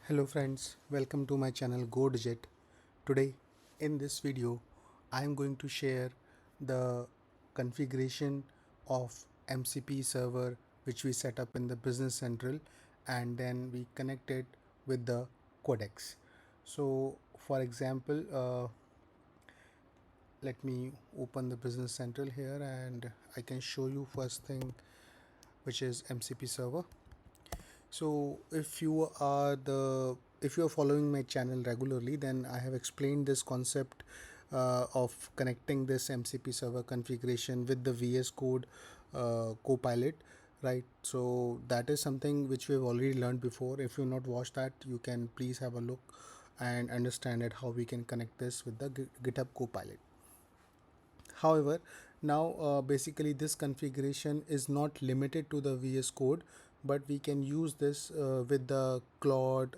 Hello friends, welcome to my channel GoDigit. Today in this video I am going to share the configuration of MCP server which we set up in the Business Central, and then we connect it with the Codex. So for example, let me open the Business Central here and I can show you first thing, which is MCP server. So if you are following my channel regularly, then I have explained this concept of connecting this MCP server configuration with the VS Code Copilot, right? So that is something which we have already learned before. If you not watched that, you can please have a look and understand it how we can connect this with the GitHub Copilot. However, now basically this configuration is not limited to the VS Code, but we can use this with the Claude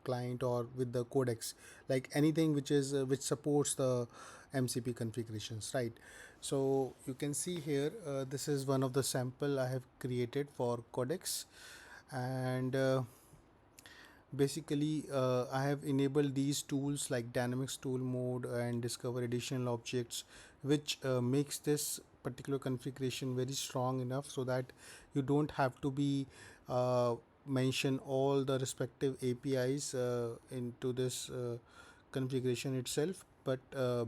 client or with the Codex, like anything which supports the MCP configurations, right? So you can see here, this is one of the sample I have created for Codex, and basically I have enabled these tools like dynamics tool mode and discover additional objects, which makes this particular configuration very strong enough so that you don't have to be mention all the respective APIs into this configuration itself, but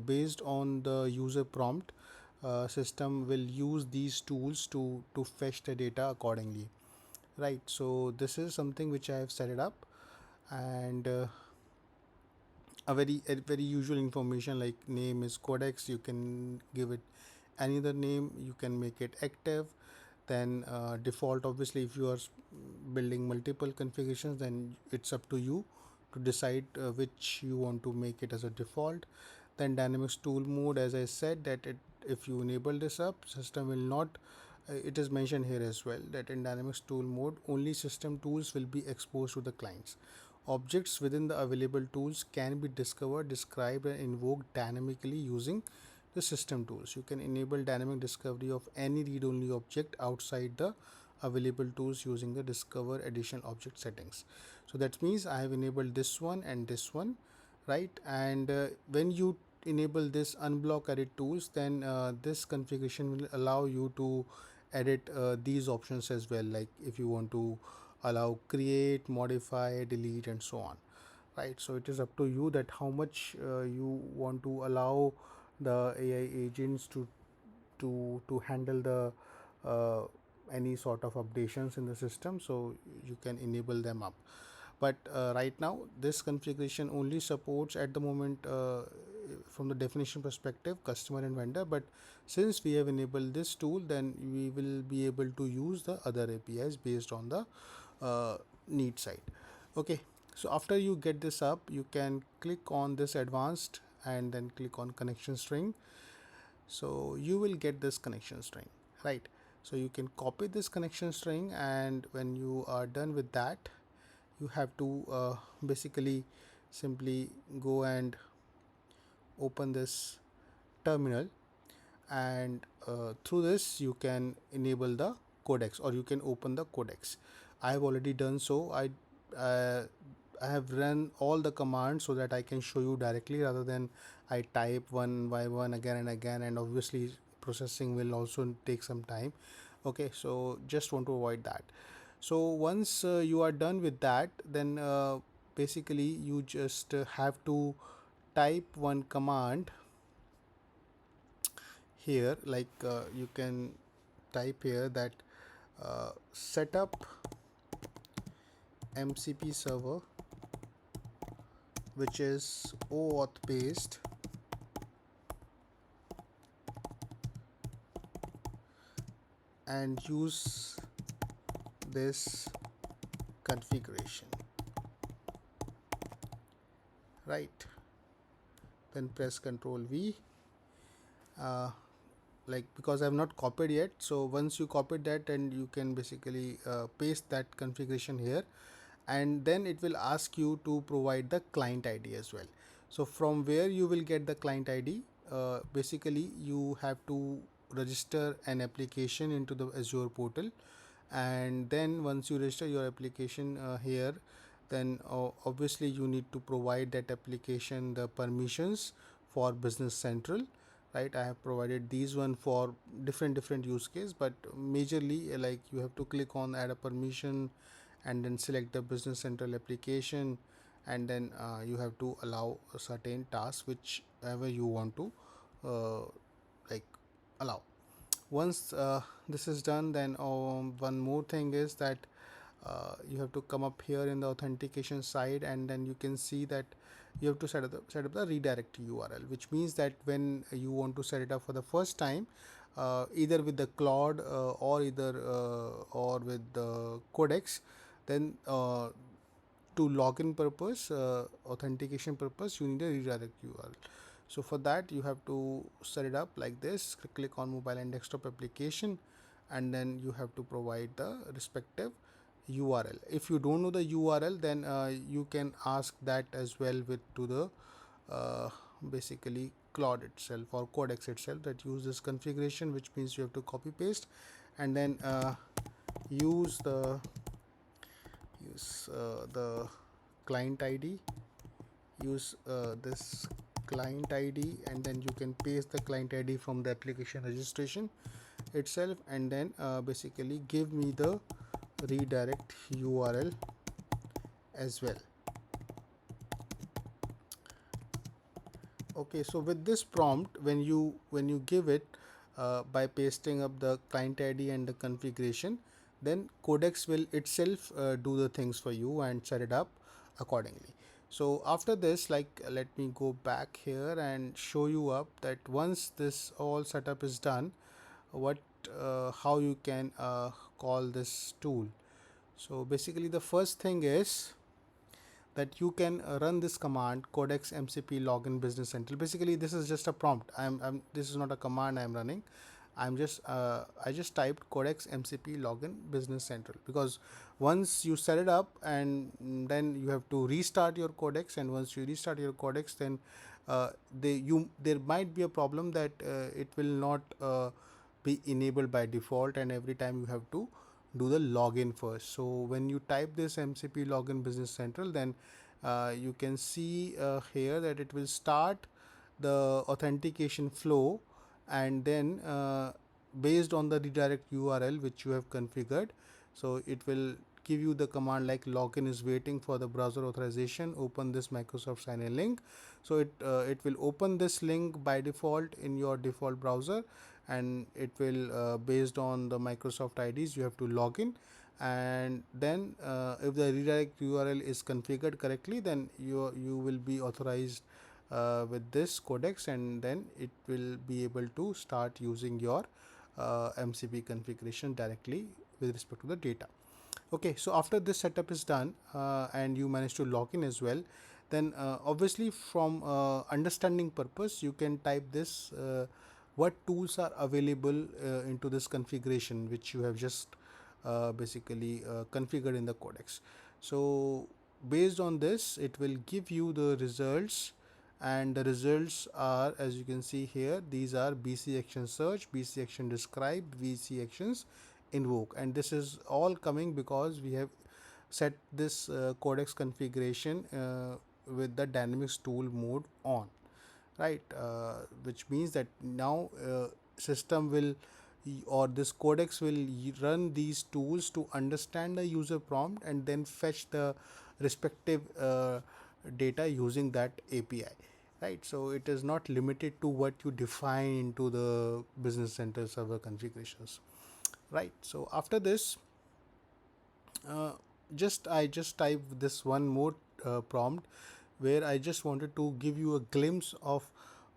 based on the user prompt, system will use these tools to fetch the data accordingly, right? So this is something which I have set it up, and a very usual information like name is Codex. You can give it any other name, you can make it active. Then default, obviously if you are building multiple configurations, then it's up to you to decide which you want to make it as a default. Then dynamics tool mode, as I said, that if you enable this up, system will not it is mentioned here as well that in dynamics tool mode only system tools will be exposed to the clients. Objects within the available tools can be discovered, described and invoked dynamically using the system tools. You can enable dynamic discovery of any read-only object outside the available tools using the discover additional object settings. So that means I have enabled this one and this one, right? And when you enable this unblock edit tools, then this configuration will allow you to edit these options as well, like if you want to allow create, modify, delete and so on, right? So it is up to you that how much you want to allow the AI agents to handle the uh, any sort of updations in the system, so you can enable them up. But right now this configuration only supports at the moment, from the definition perspective, customer and vendor, but since we have enabled this tool, then we will be able to use the other APIs based on the need side. Okay, so after you get this up, you can click on this advanced and then click on connection string. So you will get this connection string, right? So you can copy this connection string, and when you are done with that, you have to basically simply go and open this terminal, and through this you can enable the Codex, or you can open the Codex. I have already done so. uh, I have run all the commands so that I can show you directly, rather than I type one by one again and again, and obviously processing will also take some time. Okay, so just want to avoid that. So once you are done with that, then basically you just have to type one command here, like you can type here that setup MCP server, which is OAuth based, and use this configuration, right? Then press Ctrl V, uh, like, because I have not copied yet. So once you copied that, and you can basically paste that configuration here, and then it will ask you to provide the client ID as well. So from where you will get the client ID, basically you have to register an application into the Azure portal, and then once you register your application here, then obviously you need to provide that application the permissions for Business Central, right? I have provided these one for different use case, but majorly like you have to click on add a permission and then select the Business Central application, and then you have to allow a certain task whichever you want to uh, like allow. Once this is done, then one more thing is that you have to come up here in the authentication side, and then you can see that you have to set up the redirect URL, which means that when you want to set it up for the first time, either with the Claude or with the Codex, then to login purpose, authentication purpose, you need a redirect URL. So for that you have to set it up like this. Click on mobile and desktop application, and then you have to provide the respective URL. If you don't know the URL, then you can ask that as well with to the basically Claude itself or Codex itself, that use this configuration, which means you have to copy paste and then use the client ID, use this client ID, and then you can paste the client ID from the application registration itself, and then basically give me the redirect URL as well. Okay, so with this prompt, when you give it by pasting up the client ID and the configuration, then Codex will itself do the things for you and set it up accordingly. So after this, like, let me go back here and show you up that once this all setup is done, what how you can call this tool. So basically the first thing is that you can run this command Codex MCP login Business Central. Basically this is just a prompt. This is not a command I'm running. I just typed Codex MCP login Business Central, because once you set it up, and then you have to restart your Codex, and once you restart your Codex, then there might be a problem that it will not be enabled by default, and every time you have to do the login first. So when you type this MCP login Business Central, then you can see here that it will start the authentication flow, and then based on the redirect URL which you have configured, so it will give you the command like login is waiting for the browser authorization, open this Microsoft sign in link. So it will open this link by default in your default browser, and it will based on the Microsoft IDs you have to log in, and then if the redirect URL is configured correctly, then you will be authorized with this Codex, and then it will be able to start using your MCP configuration directly with respect to the data. Okay, so after this setup is done and you manage to log in as well, then obviously from understanding purpose you can type this what tools are available into this configuration which you have just basically configured in the Codex. So based on this, it will give you the results, and the results are, as you can see here, these are BC action search, BC action describe, BC actions invoke, and this is all coming because we have set this Codex configuration with the dynamics tool mode on, right? Which means that now system will or this Codex will run these tools to understand the user prompt and then fetch the respective data using that API, right? So it is not limited to what you define into the Business Center server configurations, right? So after this, uh, I just type this one more prompt where I just wanted to give you a glimpse of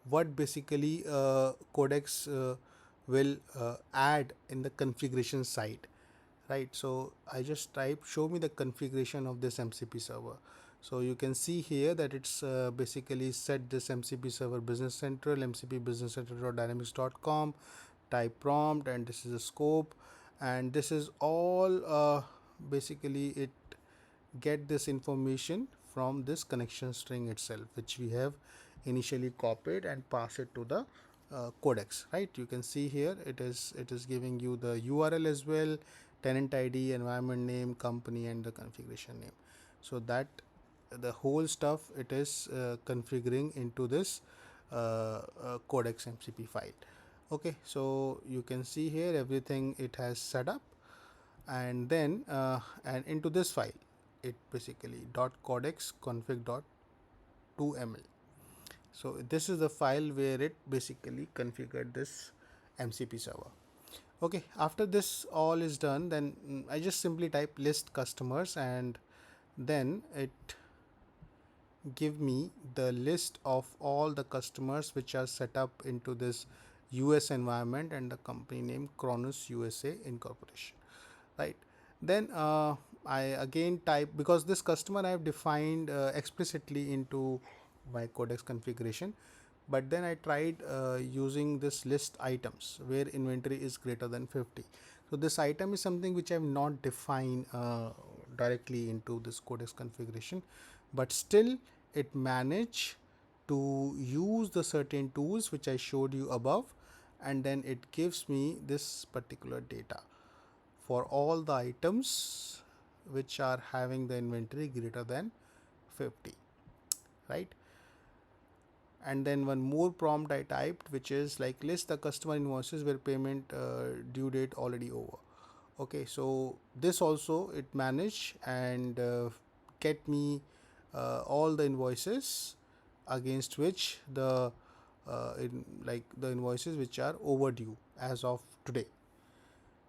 what basically Codex will add in the configuration side, right? So I just type show me the configuration of this MCP server. So you can see here that it's basically set this MCP server Business Central, MCP Business Central.dynamics.com, type prompt, and this is the scope, and this is all basically it get this information from this connection string itself, which we have initially copied and pass it to the Codex, right? You can see here it is giving you the URL as well, tenant ID, environment name, company, and the configuration name. So that the whole stuff it is configuring into this Codex MCP file. Okay, so you can see here everything it has set up, and then and into this file it basically .codex config.2ml. So this is the file where it basically configured this MCP server. Okay, after this all is done, then I just simply type list customers, and then it give me the list of all the customers which are set up into this US environment and the company name Cronus USA Incorporation, right? Then I again type, because this customer I have defined explicitly into my Codex configuration, but then I tried using this list items where inventory is greater than 50. So this item is something which I have not defined directly into this Codex configuration, but still it managed to use the certain tools which I showed you above, and then it gives me this particular data for all the items which are having the inventory greater than 50, right? And then one more prompt I typed, which is like list the customer invoices where payment due date already over. Okay, so this also it managed and get me all the invoices against which the like the invoices which are overdue as of today.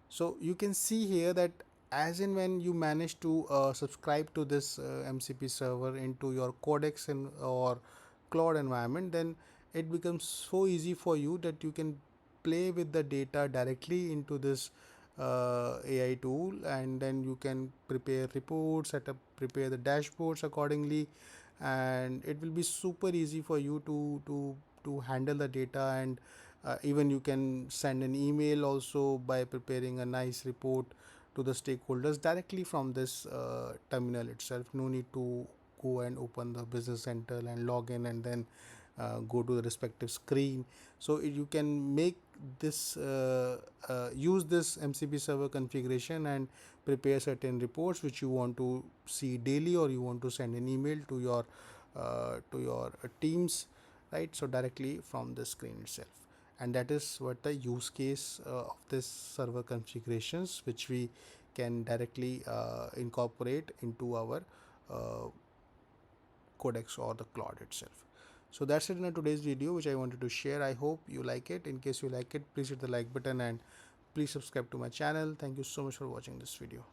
So you can see here that as in when you manage to subscribe to this MCP server into your Codex or cloud environment, then it becomes so easy for you that you can play with the data directly into this AI tool, and then you can prepare reports, prepare the dashboards accordingly, and it will be super easy for you to handle the data. And even you can send an email also by preparing a nice report to the stakeholders directly from this terminal itself. No need to go and open the Business Central and log in and then go to the respective screen. So you can make this use this MCP server configuration and prepare certain reports which you want to see daily, or you want to send an email to your teams, right? So directly from the screen itself. And that is what the use case of this server configurations, which we can directly incorporate into our uh, Codex or the cloud itself. So that's it in today's video which I wanted to share. I hope you like it. In case you like it, please hit the like button and please subscribe to my channel. Thank you so much for watching this video.